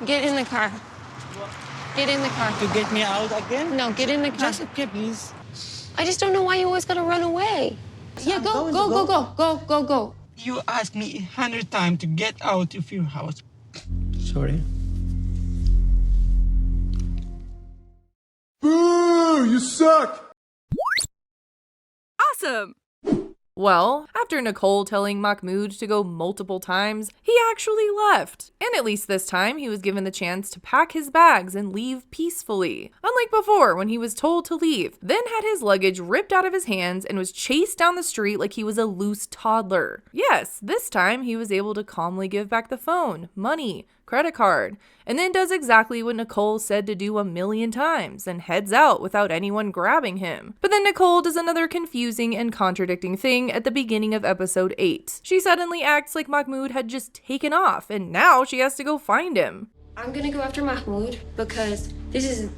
Get in the car. Get in the car. To get me out again? No, get in the car. Just okay, please. I just don't know why you always gotta run away. Yeah, I'm go, going go, to go, go. go, go, go, go. You asked me 100 times to get out of your house. Sorry. Boo! You suck! Awesome! Well, after Nicole telling Mahmood to go multiple times, he actually left. And at least this time, he was given the chance to pack his bags and leave peacefully. Unlike before, when he was told to leave, then had his luggage ripped out of his hands and was chased down the street like he was a loose toddler. Yes, this time he was able to calmly give back the phone, money, credit card, and then does exactly what Nicole said to do 1,000,000 times and heads out without anyone grabbing him. But then Nicole does another confusing and contradicting thing at the beginning of episode 8. She suddenly acts like Mahmood had just taken off and now she has to go find him. I'm gonna go after Mahmoud because this is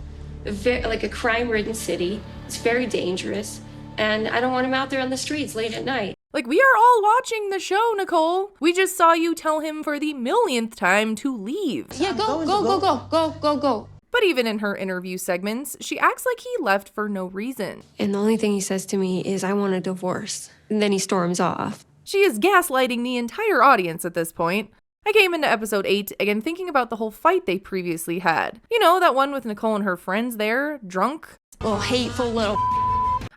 like a crime-ridden city. It's very dangerous, and I don't want him out there on the streets late at night. Like, we are all watching the show, Nicole. We just saw you tell him for the 1,000,000th time to leave. Yeah, go, go, go, go, go, go, go. But even in her interview segments, she acts like he left for no reason. And the only thing he says to me is, I want a divorce. And then he storms off. She is gaslighting the entire audience at this point. I came into episode 8 again thinking about the whole fight they previously had. You know, that one with Nicole and her friends there, drunk. Oh, hateful little.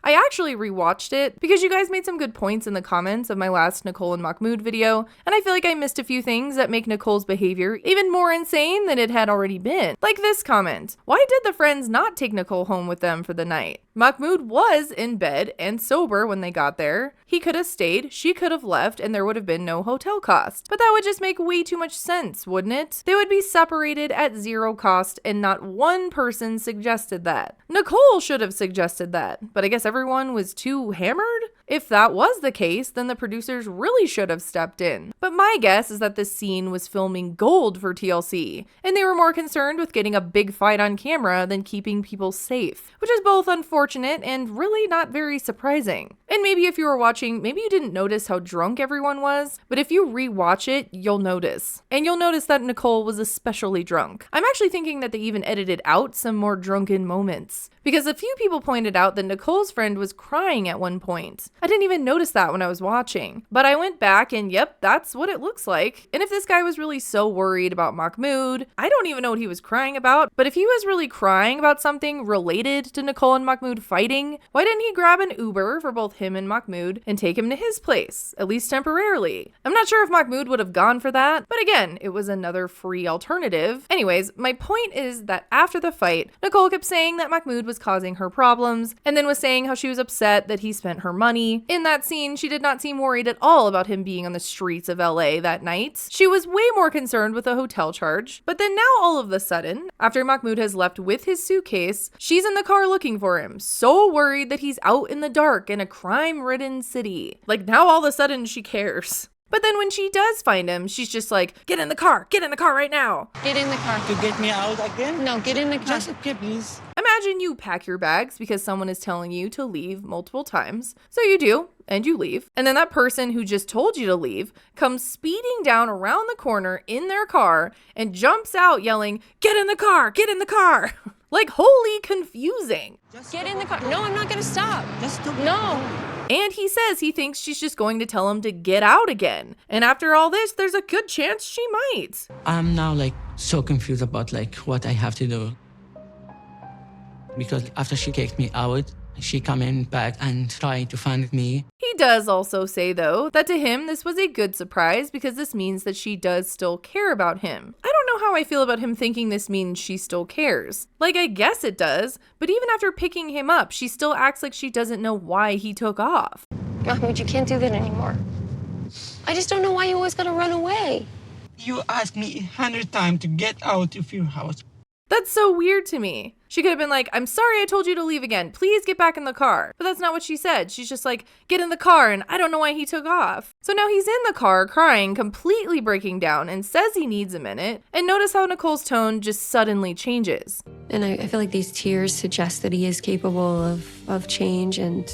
I actually rewatched it because you guys made some good points in the comments of my last Nicole and Mahmood video, and I feel like I missed a few things that make Nicole's behavior even more insane than it had already been. Like this comment: why did the friends not take Nicole home with them for the night? Mahmood was in bed and sober when they got there. He could have stayed, she could have left, and there would have been no hotel cost. But that would just make way too much sense, wouldn't it? They would be separated at zero cost, and not one person suggested that. Nicole should have suggested that, but I guess everyone was too hammered? If that was the case, then the producers really should have stepped in. But my guess is that this scene was filming gold for TLC, and they were more concerned with getting a big fight on camera than keeping people safe, which is both unfortunate and really not very surprising. And maybe if you were watching, maybe you didn't notice how drunk everyone was, but if you rewatch it, you'll notice. And you'll notice that Nicole was especially drunk. I'm actually thinking that they even edited out some more drunken moments, because a few people pointed out that Nicole's friend was crying at one point. I didn't even notice that when I was watching, but I went back and yep, that's what it looks like. And if this guy was really so worried about Mahmood, I don't even know what he was crying about, but if he was really crying about something related to Nicole and Mahmood fighting, why didn't he grab an Uber for both him and Mahmood and take him to his place, at least temporarily? I'm not sure if Mahmood would have gone for that, but again, it was another free alternative. Anyways, my point is that after the fight, Nicole kept saying that Mahmood was causing her problems, and then was saying how she was upset that he spent her money. In that scene, she did not seem worried at all about him being on the streets of LA that night. She was way more concerned with a hotel charge. But then now all of a sudden, after Mahmood has left with his suitcase, she's in the car looking for him, so worried that he's out in the dark in a crime-ridden city. Like, now all of a sudden she cares. But then when she does find him, she's just like, get in the car right now. Get in the car. To get me out again? No, get in the car. Just okay, please. Imagine you pack your bags because someone is telling you to leave multiple times. So you do, and you leave. And then that person who just told you to leave comes speeding down around the corner in their car and jumps out yelling, get in the car, get in the car. Like, wholly confusing. Just Get in the car. No, I'm not gonna stop. Just to No. And he says he thinks she's just going to tell him to get out again. And after all this, there's a good chance she might. I'm now like so confused about like what I have to do. Because after she kicked me out, she come in back and tried to find me. He does also say, though, that to him this was a good surprise because this means that she does still care about him. I don't know how I feel about him thinking this means she still cares. Like, I guess it does, but even after picking him up, she still acts like she doesn't know why he took off. Mahmoud, you can't do that anymore. I just don't know why you always gotta run away. You asked me 100 times to get out of your house. That's so weird to me. She could have been like, I'm sorry I told you to leave again. Please get back in the car. But that's not what she said. She's just like, get in the car, and I don't know why he took off. So now he's in the car crying, completely breaking down, and says he needs a minute. And notice how Nicole's tone just suddenly changes. And I feel like these tears suggest that he is capable of change and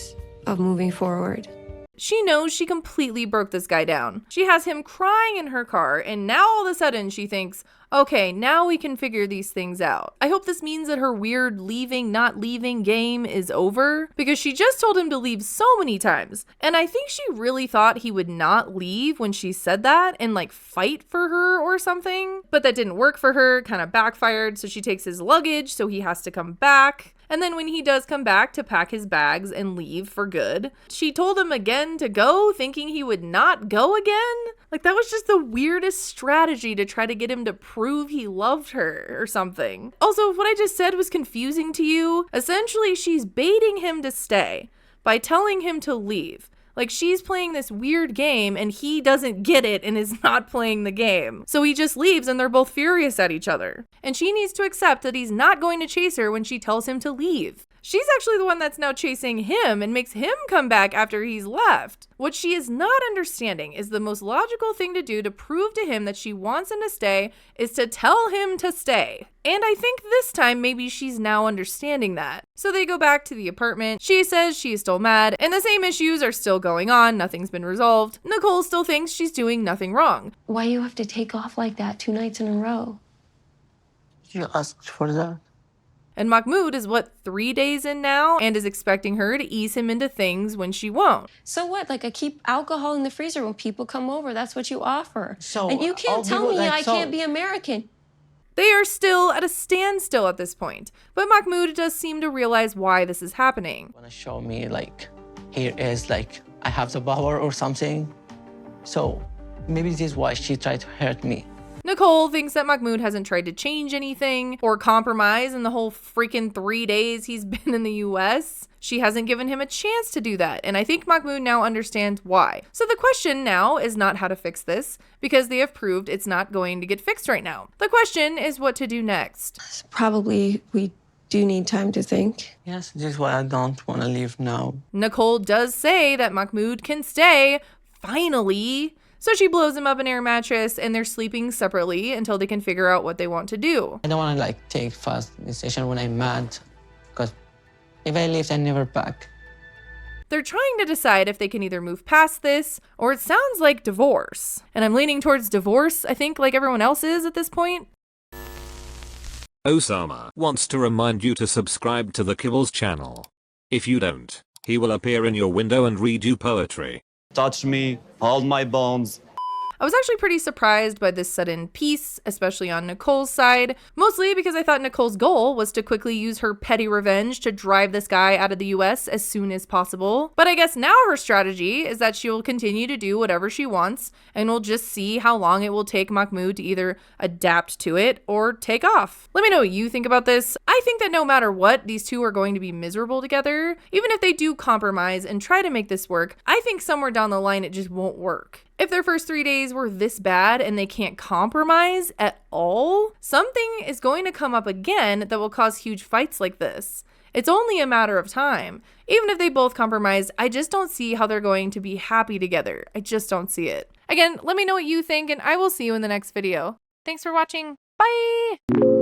of moving forward. She knows she completely broke this guy down. She has him crying in her car, and now all of a sudden she thinks, Okay, now we can figure these things out. I hope this means that her weird leaving, not leaving game is over, because she just told him to leave so many times. And I think she really thought he would not leave when she said that and like fight for her or something. But that didn't work for her, kind of backfired, so she takes his luggage, so he has to come back. And then when he does come back to pack his bags and leave for good, she told him again to go, thinking he would not go again. Like, that was just the weirdest strategy to try to get him to prove he loved her or something. Also, if what I just said was confusing to you, essentially she's baiting him to stay by telling him to leave. Like, she's playing this weird game and he doesn't get it and is not playing the game. So he just leaves and they're both furious at each other. And she needs to accept that he's not going to chase her when she tells him to leave. She's actually the one that's now chasing him and makes him come back after he's left. What she is not understanding is the most logical thing to do to prove to him that she wants him to stay is to tell him to stay. And I think this time maybe she's now understanding that. So they go back to the apartment. She says she is still mad and the same issues are still going on. Nothing's been resolved. Nicole still thinks she's doing nothing wrong. Why you have to take off like that 2 nights in a row? You asked for that. And Mahmoud is 3 days in now and is expecting her to ease him into things when she won't. So what? Like, I keep alcohol in the freezer when people come over. That's what you offer. So, and you can't tell me I can't be American. They are still at a standstill at this point, but Mahmoud does seem to realize why this is happening. Wanna show me like, here is like, I have the power or something. So maybe this is why she tried to hurt me. Nicole thinks that Mahmoud hasn't tried to change anything or compromise in the whole freaking 3 days he's been in the US. She hasn't given him a chance to do that, and I think Mahmoud now understands why. So the question now is not how to fix this, because they have proved it's not going to get fixed right now. The question is what to do next. Probably we do need time to think. Yes, this is why I don't wanna leave now. Nicole does say that Mahmoud can stay, finally. So she blows him up an air mattress and they're sleeping separately until they can figure out what they want to do. I don't wanna like take fast decision when I'm mad, because if I leave, I never back. They're trying to decide if they can either move past this or it sounds like divorce. And I'm leaning towards divorce, I think, like everyone else is at this point. Osama wants to remind you to subscribe to the Kiblz channel. If you don't, he will appear in your window and read you poetry. Touch me, hold my bones. I was actually pretty surprised by this sudden peace, especially on Nicole's side, mostly because I thought Nicole's goal was to quickly use her petty revenge to drive this guy out of the US as soon as possible. But I guess now her strategy is that she will continue to do whatever she wants, and we'll just see how long it will take Mahmoud to either adapt to it or take off. Let me know what you think about this. I think that no matter what, these two are going to be miserable together. Even if they do compromise and try to make this work, I think somewhere down the line it just won't work. If their first 3 days were this bad and they can't compromise at all, something is going to come up again that will cause huge fights like this. It's only a matter of time. Even if they both compromise, I just don't see how they're going to be happy together. I just don't see it. Again, let me know what you think and I will see you in the next video. Thanks for watching. Bye!